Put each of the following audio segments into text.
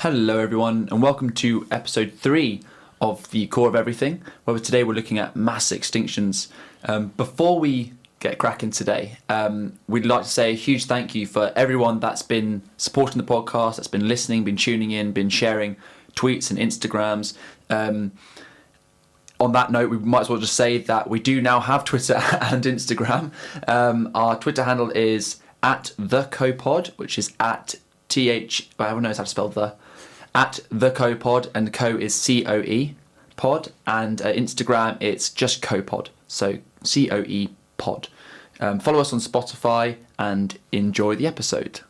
Hello everyone and welcome to episode 3 of the Core of Everything, where today we're looking at mass extinctions. Before we get cracking today, we'd like to say a huge thank you for everyone that's been supporting the podcast, that's been listening, been tuning in, been sharing tweets and Instagrams. On that note, we might as well just say that we do now have Twitter and Instagram. Our Twitter handle is @thecopod, which is everyone knows how to spell @thecopod, and co is COE pod, and Instagram it's just copod, so COE pod. Follow us on Spotify and enjoy the episode.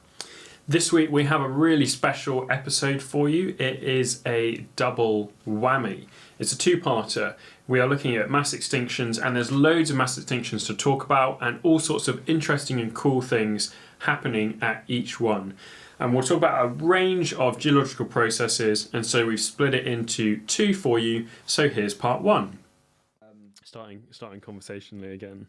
This week we have a really special episode for you. It is a double whammy. It's a two-parter. We are looking at mass extinctions, and there's loads of mass extinctions to talk about and all sorts of interesting and cool things happening at each one. And we'll talk about a range of geological processes, and so we've split it into two for you. So here's part one. Starting conversationally again.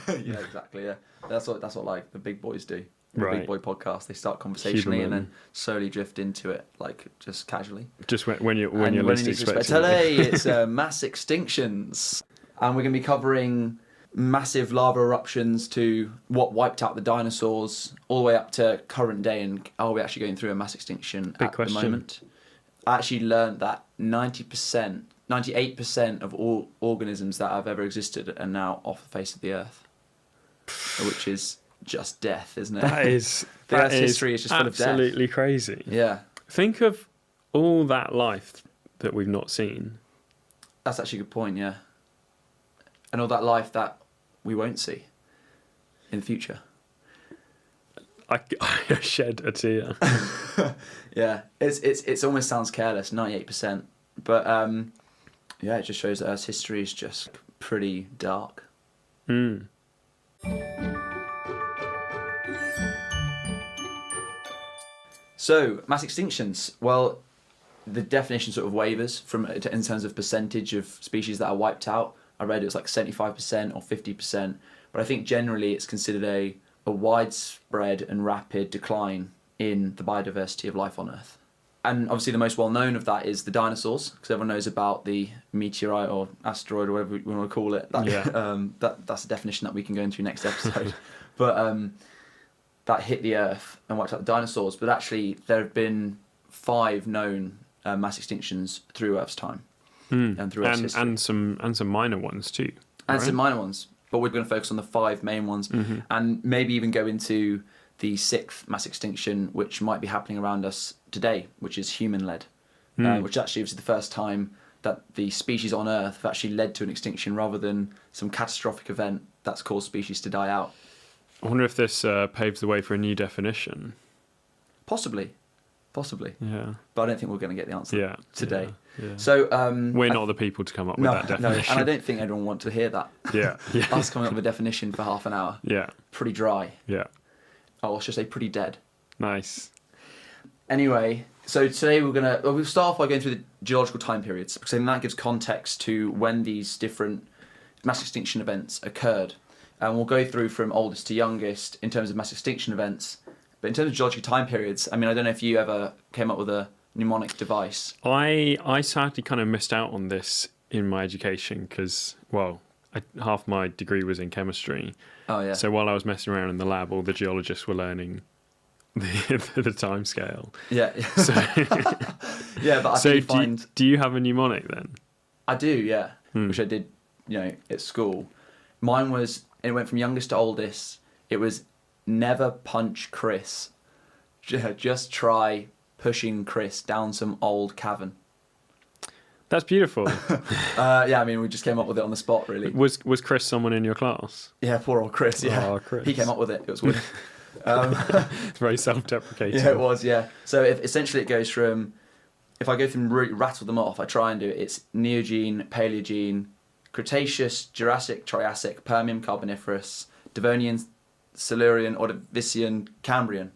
Yeah, exactly. Yeah, that's what like the big boys do. The Right. Big boy podcast. They start conversationally and then slowly drift into it, like just casually. Just when you're when least you expecting. Today it's mass extinctions, and we're going to be covering massive lava eruptions to what wiped out the dinosaurs, all the way up to current day. And are we actually going through a mass extinction Big at question. the moment? I actually learned that 98% of all organisms that have ever existed are now off the face of the earth, which is just death, isn't it? That is The Earth's history is just full of death. absolutely crazy. Yeah, Think of all that life that we've not seen. that's actually a good point. Yeah, and all that life that we won't see in the future. I shed a tear. Yeah, it's almost sounds careless, 98%, but yeah, it just shows that Earth's history is just pretty dark. Mm. So, mass extinctions. Well, the definition sort of wavers from in terms of percentage of species that are wiped out. I read it was like 75% or 50%, but I think generally it's considered a widespread and rapid decline in the biodiversity of life on Earth. And obviously the most well known of that is the dinosaurs, because everyone knows about the meteorite or asteroid or whatever we want to call it. That's a definition that we can go into next episode. But that hit the Earth and wiped out the dinosaurs. But actually there have been 5 known mass extinctions through Earth's time. And through Earth's history. and some minor ones too. And right? some minor ones. But we're going to focus on the 5 main ones, and maybe even go into the 6th mass extinction, which might be happening around us today, which is human-led, which actually is the first time that the species on Earth have actually led to an extinction rather than some catastrophic event that's caused species to die out. I wonder if this paves the way for a new definition. Possibly. Yeah. But I don't think we're going to get the answer today. Yeah. So we're not the people to come up with that definition. and I don't think anyone wants to hear that. Yeah. Us coming up with a definition for half an hour. Yeah. Pretty dry. Yeah. Oh, I should say pretty dead. Nice. Anyway, so today we'll start off by going through the geological time periods, because then that gives context to when these different mass extinction events occurred. And we'll go through from oldest to youngest in terms of mass extinction events. But in terms of geological time periods, I mean, I don't know if you ever came up with a mnemonic device. I sadly kind of missed out on this in my education because, half my degree was in chemistry. Oh, yeah. So while I was messing around in the lab, all the geologists were learning the time scale. Yeah. So, yeah, but do you have a mnemonic then? I do, yeah, which I did, at school. Mine it went from youngest to oldest. It was never punch Chris. Just try pushing Chris down some old cavern. That's beautiful. Yeah, I mean, we just came up with it on the spot, really. Was Chris someone in your class? Yeah, poor old Chris, yeah. Oh, Chris. He came up with it. It was weird. It's very self-deprecating. Yeah, it was, yeah. So essentially it goes from, if I go through and rattle them off, I try and do it. It's Neogene, Paleogene, Cretaceous, Jurassic, Triassic, Permian, Carboniferous, Devonian, Silurian, Ordovician, Cambrian.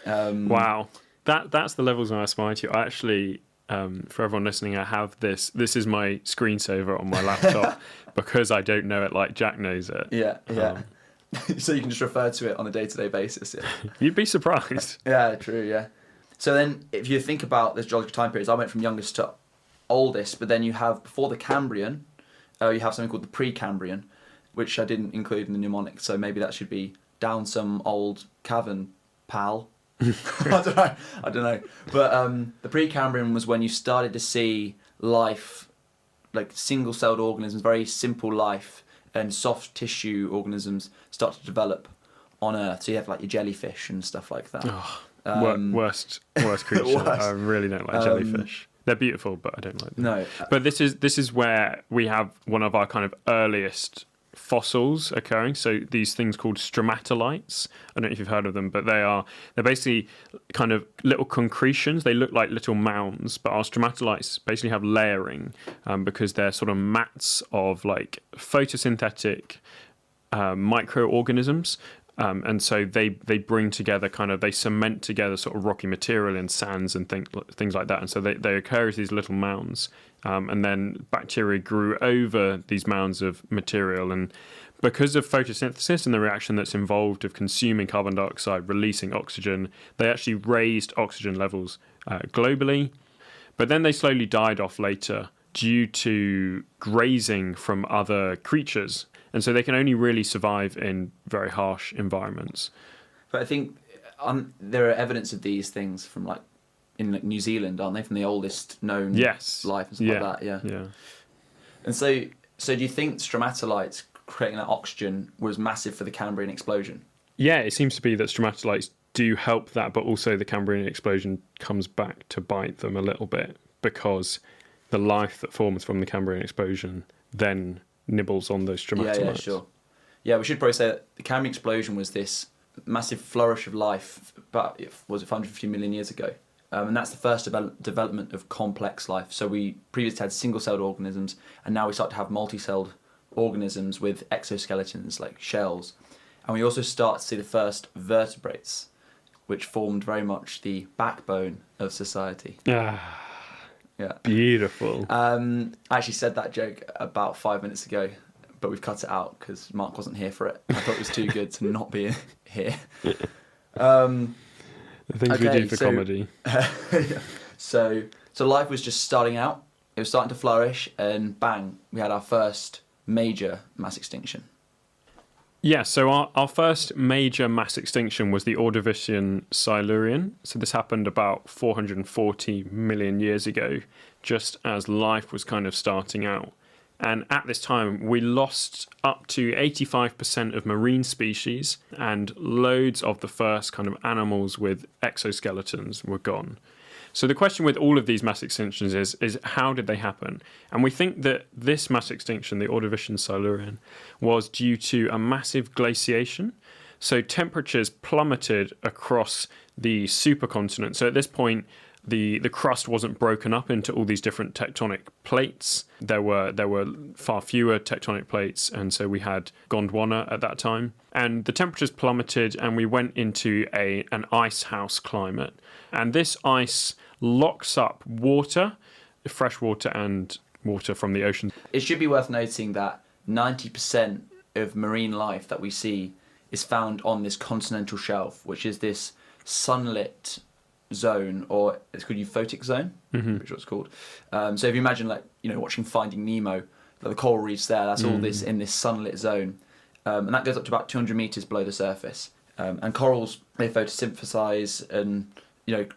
Wow. That's the levels I aspire to. I actually, for everyone listening, I have this. This is my screensaver on my laptop because I don't know it like Jack knows it. Yeah. So you can just refer to it on a day-to-day basis. Yeah. You'd be surprised. Yeah, true. Yeah. So then, if you think about this geological time periods, I went from youngest to oldest, but then you have before the Cambrian, you have something called the Precambrian, which I didn't include in the mnemonic, so maybe that should be down some old cavern, pal. I don't know. But the Precambrian was when you started to see life, like single-celled organisms, very simple life, and soft tissue organisms start to develop on Earth. So you have like your jellyfish and stuff like that. Worst creature. Worst. I really don't like jellyfish. They're beautiful, but I don't like them. No. But this is where we have one of our kind of earliest fossils occurring. So these things called stromatolites. I don't know if you've heard of them, but they're basically kind of little concretions. They look like little mounds, but our stromatolites basically have layering because they're sort of mats of like photosynthetic microorganisms. And so they bring together they cement together sort of rocky material in sands and things like that. And so they occur as these little mounds. And then bacteria grew over these mounds of material. And because of photosynthesis and the reaction that's involved of consuming carbon dioxide, releasing oxygen, they actually raised oxygen levels globally. But then they slowly died off later due to grazing from other creatures. And so they can only really survive in very harsh environments. But I think there are evidence of these things from in New Zealand, aren't they? From the oldest known life and stuff like that. Yeah. And so do you think stromatolites creating that oxygen was massive for the Cambrian explosion? Yeah, it seems to be that stromatolites do help that, but also the Cambrian explosion comes back to bite them a little bit because the life that forms from the Cambrian explosion then nibbles on those stromatolites. Yeah, sure. Yeah, we should probably say that the Cambrian explosion was this massive flourish of life, but was it 150 million years ago? And that's the first development of complex life. So we previously had single-celled organisms, and now we start to have multi-celled organisms with exoskeletons like shells. And we also start to see the first vertebrates, which formed very much the backbone of society. Yeah. Beautiful. I actually said that joke about 5 minutes ago, but we've cut it out because Mark wasn't here for it. I thought it was too good to not be here. The things we do for comedy. So life was just starting out. It was starting to flourish, and bang, we had our first major mass extinction. Yeah, so our first major mass extinction was the Ordovician-Silurian. So this happened about 440 million years ago, just as life was kind of starting out. And at this time, we lost up to 85% of marine species, and loads of the first kind of animals with exoskeletons were gone. So the question with all of these mass extinctions is how did they happen? And we think that this mass extinction, the Ordovician-Silurian, was due to a massive glaciation. So temperatures plummeted across the supercontinent. So at this point, the crust wasn't broken up into all these different tectonic plates. There were far fewer tectonic plates, and so we had Gondwana at that time. And the temperatures plummeted, and we went into an ice house climate. And this ice locks up water, fresh water and water from the ocean. It should be worth noting that 90% of marine life that we see is found on this continental shelf, which is this sunlit zone, or it's called euphotic zone. Mm-hmm. Pretty sure it's called. So if you imagine, watching Finding Nemo, the coral reefs there, that's all this in this sunlit zone, and that goes up to about 200 meters below the surface. And corals, they photosynthesize and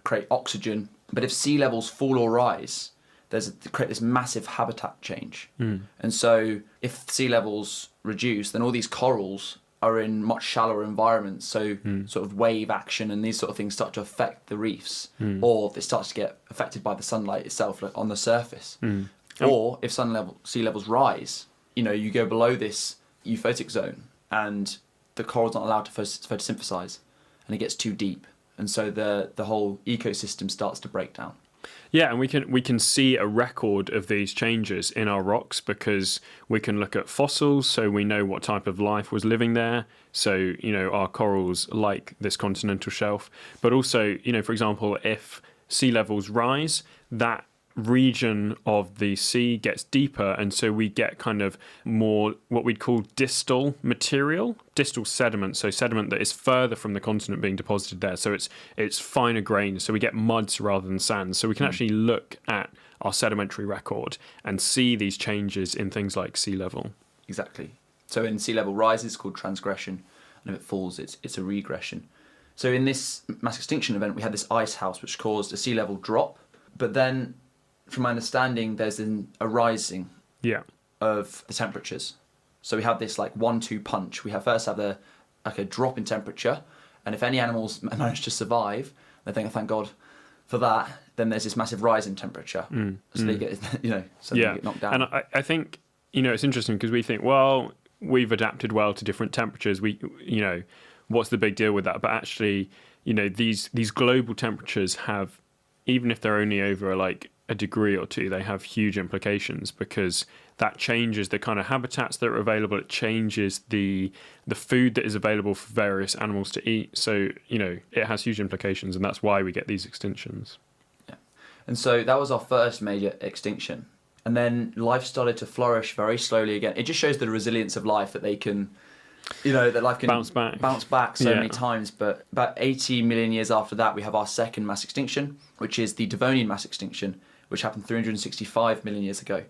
create oxygen. But if sea levels fall or rise, they create this massive habitat change. And so if sea levels reduce, then all these corals are in much shallower environments, so sort of wave action and these sort of things start to affect the reefs, or it starts to get affected by the sunlight itself, like on the surface. Or if sea levels rise, you go below this euphotic zone, and the coral's not allowed to photosynthesize, and it gets too deep, and so the whole ecosystem starts to break down. Yeah, and we can see a record of these changes in our rocks because we can look at fossils, so we know what type of life was living there. So, our corals like this continental shelf. But also, for example, if sea levels rise, that region of the sea gets deeper, and so we get kind of more what we'd call distal material, distal sediment, so sediment that is further from the continent being deposited there. So it's finer grained, so we get muds rather than sands. So we can actually look at our sedimentary record and see these changes in things like sea level. Exactly. So in sea level rise, it's called transgression, and if it falls, it's a regression. So in this mass extinction event, we had this ice house which caused a sea level drop, but then, from my understanding, there's a rising of the temperatures. So we have this like 1-2 punch. We first have a drop in temperature, and if any animals manage to survive, they think, thank God for that. Then there's this massive rise in temperature, so they get they get knocked down. And I think it's interesting because we think, well, we've adapted well to different temperatures. What's the big deal with that? But actually, these global temperatures have, even if they're only over like a degree or two, they have huge implications because that changes the kind of habitats that are available. It changes the food that is available for various animals to eat. So, it has huge implications, and that's why we get these extinctions. Yeah. And so that was our first major extinction. And then life started to flourish very slowly again. It just shows the resilience of life, that they can, that life can bounce back so many times. But about 80 million years after that, we have our second mass extinction, which is the Devonian mass extinction, which happened 365 million years ago.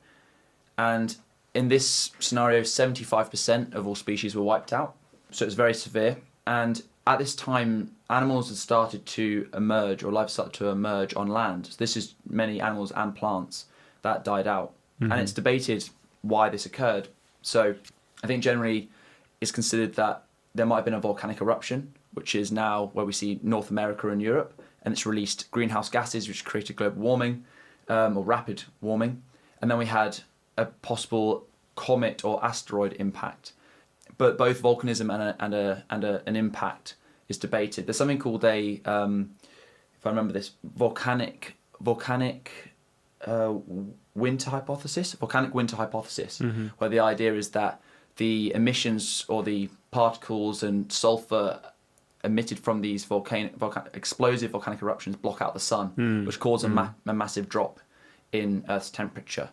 And in this scenario, 75% of all species were wiped out. So it was very severe. And at this time, animals had started to emerge, or life started to emerge on land. So this is many animals and plants that died out. And it's debated why this occurred. So I think generally it's considered that there might have been a volcanic eruption, which is now where we see North America and Europe, and it's released greenhouse gases, which created global warming, or rapid warming. And then we had a possible comet or asteroid impact. But both volcanism and an impact is debated. There's something called if I remember this, volcanic winter hypothesis, where the idea is that the emissions or the particles and sulfur emitted from these explosive volcanic eruptions block out the sun, which causes a massive drop in Earth's temperature.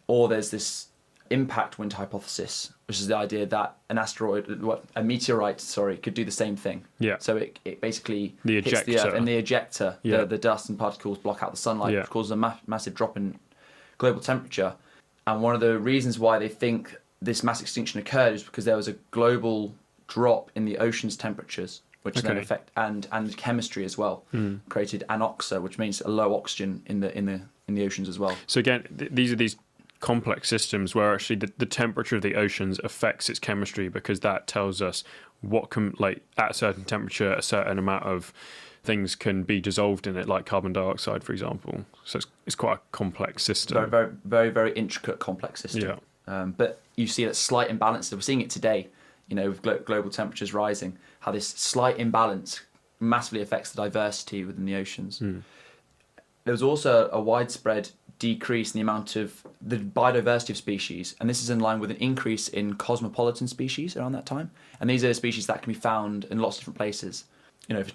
Or there's this impact wind hypothesis, which is the idea that a meteorite, could do the same thing. Yeah. So it basically hits the Earth, and the ejector, the dust and particles block out the sunlight, which causes a massive drop in global temperature. And one of the reasons why they think this mass extinction occurred is because there was a global drop in the ocean's temperatures, which then affect and chemistry as well, created anoxa, which means a low oxygen in the oceans as well. So again, these are these complex systems where actually the temperature of the oceans affects its chemistry, because that tells us at a certain temperature a certain amount of things can be dissolved in it, like carbon dioxide, for example. So it's quite a complex system. Very, very, very, very intricate, complex system. Yeah. But you see that slight imbalance. We're seeing it today, with global temperatures rising, how this slight imbalance massively affects the diversity within the oceans. There was also a widespread decrease in the amount of the biodiversity of species, and this is in line with an increase in cosmopolitan species around that time. And these are species that can be found in lots of different places.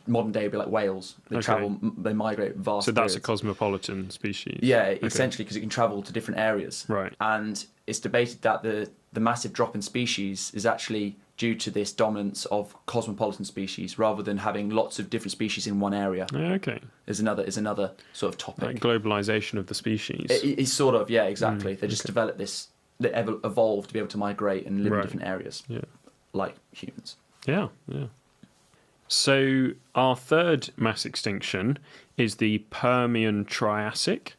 Modern day would be like whales. They migrate vast. So that's periods. A cosmopolitan species. Yeah, essentially, because it can travel to different areas. Right. And it's debated that the massive drop in species is actually due to this dominance of cosmopolitan species rather than having lots of different species in one area. Okay. Is another sort of topic. Like globalization of the species. It's sort of, yeah, exactly. They just developed this, they evolved to be able to migrate and live in different areas, like humans. Yeah. So our third mass extinction is the Permian-Triassic,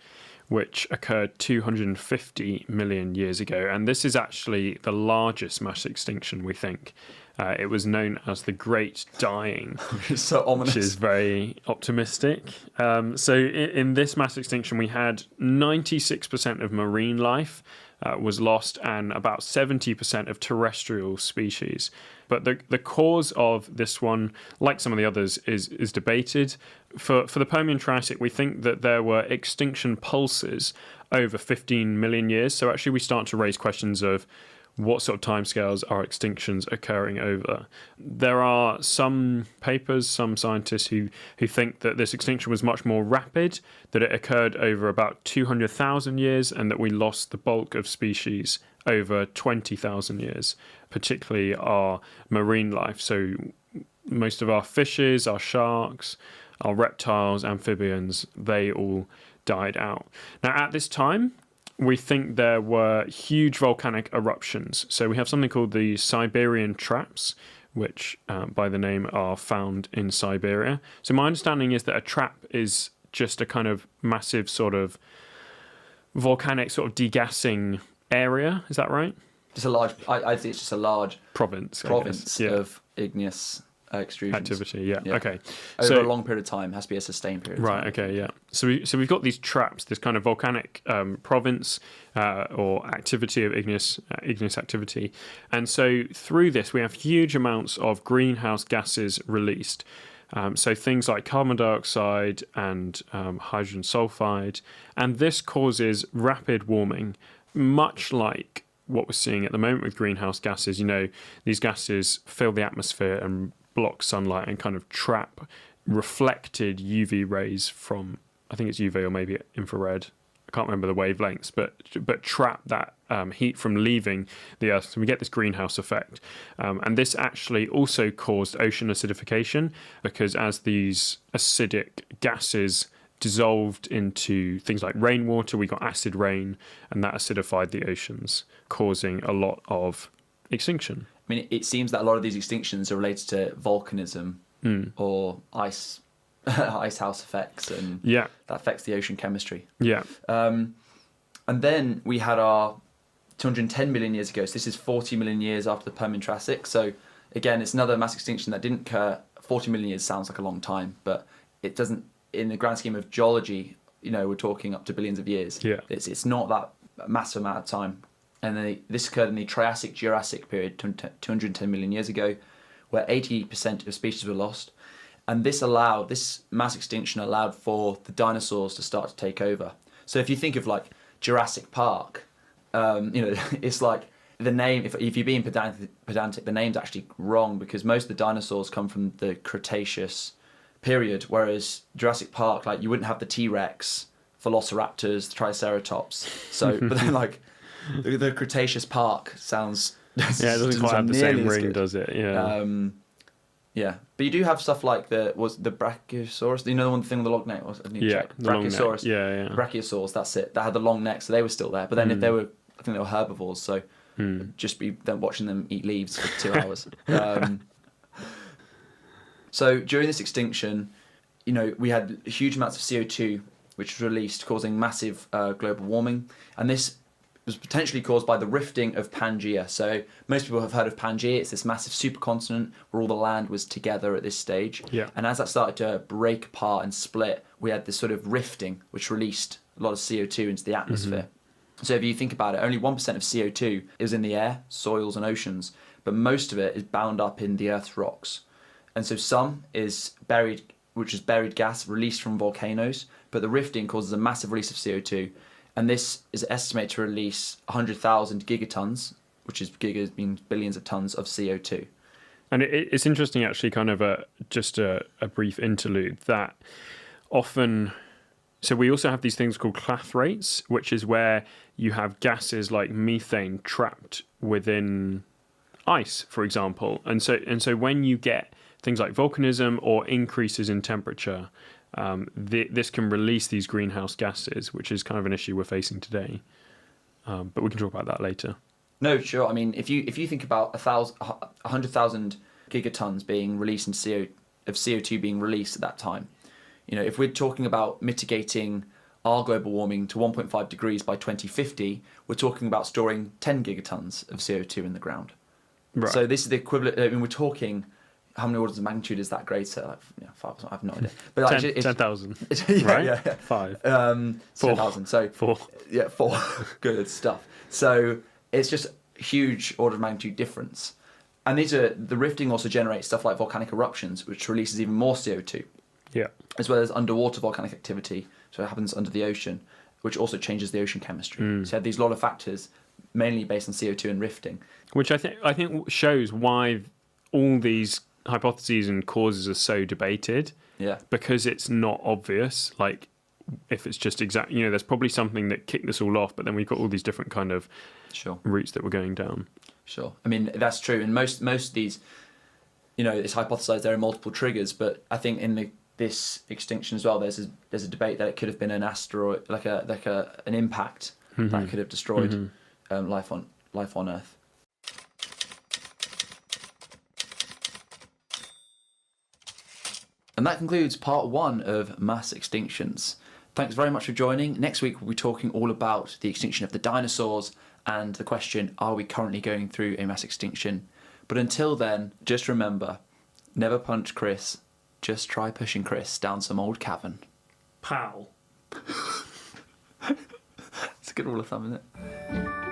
which occurred 250 million years ago. And this is actually the largest mass extinction, we think. It was known as the Great Dying, It's so ominous. Which is very optimistic. So in this mass extinction, we had 96% of marine life was lost, and about 70% of terrestrial species. But the cause of this one, like some of the others, is debated. For the Permian-Triassic, we think that there were extinction pulses over 15 million years. So actually we start to raise questions of what sort of timescales are extinctions occurring over. There are some papers, some scientists who think that this extinction was much more rapid, that it occurred over about 200,000 years, and that we lost the bulk of species over 20,000 years, particularly our marine life. So most of our fishes, our sharks, our reptiles, amphibians, they all died out. Now, at this time, we think there were huge volcanic eruptions. So we have something called the Siberian traps, which by the name are found in Siberia. So my understanding is that a trap is just a kind of massive sort of volcanic sort of degassing area. Is that right? Just a large, I think it's just a large Province of igneous extrusions. activity. Yeah. Okay. Over So a long period of time, has to be a sustained period of right. time. Okay. Yeah. So we've got these traps, this kind of volcanic province or activity of igneous activity, and so through this we have huge amounts of greenhouse gases released. So things like carbon dioxide and hydrogen sulfide, and this causes rapid warming, much like what we're seeing at the moment with greenhouse gases. You know, these gases fill the atmosphere and block sunlight and kind of trap reflected UV rays from, I think it's UV or maybe infrared. I can't remember the wavelengths, but trap that heat from leaving the Earth. So we get this greenhouse effect. And this actually also caused ocean acidification, because as these acidic gases dissolved into things like rainwater, we got acid rain, and that acidified the oceans, causing a lot of extinction. I mean, it seems that a lot of these extinctions are related to volcanism or ice house effects, and that affects the ocean chemistry. Yeah. And then we had our 210 million years ago. So this is 40 million years after the Permian-Triassic. So again, it's another mass extinction that didn't occur. 40 million years sounds like a long time, but it doesn't, in the grand scheme of geology, you know, we're talking up to billions of years. Yeah. It's not that massive amount of time. And then this occurred in the Triassic-Jurassic period, 210 million years ago, where 80% of species were lost. And this mass extinction allowed for the dinosaurs to start to take over. So if you think of like Jurassic Park, you know, it's like the name, if you're being pedantic, the name's actually wrong, because most of the dinosaurs come from the Cretaceous period, whereas Jurassic Park, like, you wouldn't have the T-Rex, Velociraptors, the Triceratops. So, but then like the Cretaceous Park sounds... Yeah, it doesn't quite have the same ring, does it? Yeah. Yeah, but you do have stuff like the Brachiosaurus. You know the one thing with the long neck? I need to check. Brachiosaurus. Yeah. Brachiosaurs. That's it. That had the long neck, so they were still there. But then if they were, I think they were herbivores, so just be then watching them eat leaves for 2 hours. So during this extinction, you know, we had huge amounts of CO2 which was released, causing massive global warming, and this was potentially caused by the rifting of Pangaea. So most people have heard of Pangaea. It's this massive supercontinent where all the land was together at this stage. Yeah. And as that started to break apart and split, we had this sort of rifting, which released a lot of CO2 into the atmosphere. So if you think about it, only 1% of CO2 is in the air, soils and oceans, but most of it is bound up in the Earth's rocks. And so some is buried, which is buried gas released from volcanoes, but the rifting causes a massive release of CO2. And this is estimated to release 100,000 gigatons, which is gigas means billions of tons of CO2. And it's interesting, actually, kind of just a brief interlude, that often... So we also have these things called clathrates, which is where you have gases like methane trapped within ice, for example. And so when you get things like volcanism or increases in temperature... this can release these greenhouse gases, which is kind of an issue we're facing today. But we can talk about that later. No, sure. I mean, if you think about 100,000 gigatons being released in CO2 being released at that time, you know, if we're talking about mitigating our global warming to 1.5 degrees by 2050, we're talking about storing 10 gigatons of CO2 in the ground. Right. So this is the equivalent. I mean, we're talking. How many orders of magnitude is that greater? Like, 5 I have no idea. But 10,000. Yeah, right? Yeah. 5. 10,000. So 4. Yeah, 4. Good stuff. So it's just a huge order of magnitude difference. And the rifting also generates stuff like volcanic eruptions, which releases even more CO2. Yeah. As well as underwater volcanic activity, so it happens under the ocean, which also changes the ocean chemistry. So you have these lot of factors mainly based on CO2 and rifting. Which I think shows why all these hypotheses and causes are so debated. Yeah. Because it's not obvious. Like, if it's just exact, there's probably something that kicked this all off, but then we've got all these different kind of routes that we're going down. Sure. I mean, that's true. And most of these, it's hypothesized there are multiple triggers, but I think in this extinction as well, there's a debate that it could have been an asteroid, like an impact that could have destroyed life on Earth. And that concludes part 1 of mass extinctions. Thanks very much for joining. Next week we'll be talking all about the extinction of the dinosaurs and the question, are we currently going through a mass extinction? But until then, just remember, never punch Chris, just try pushing Chris down some old cavern. Pal. It's a good rule of thumb, isn't it?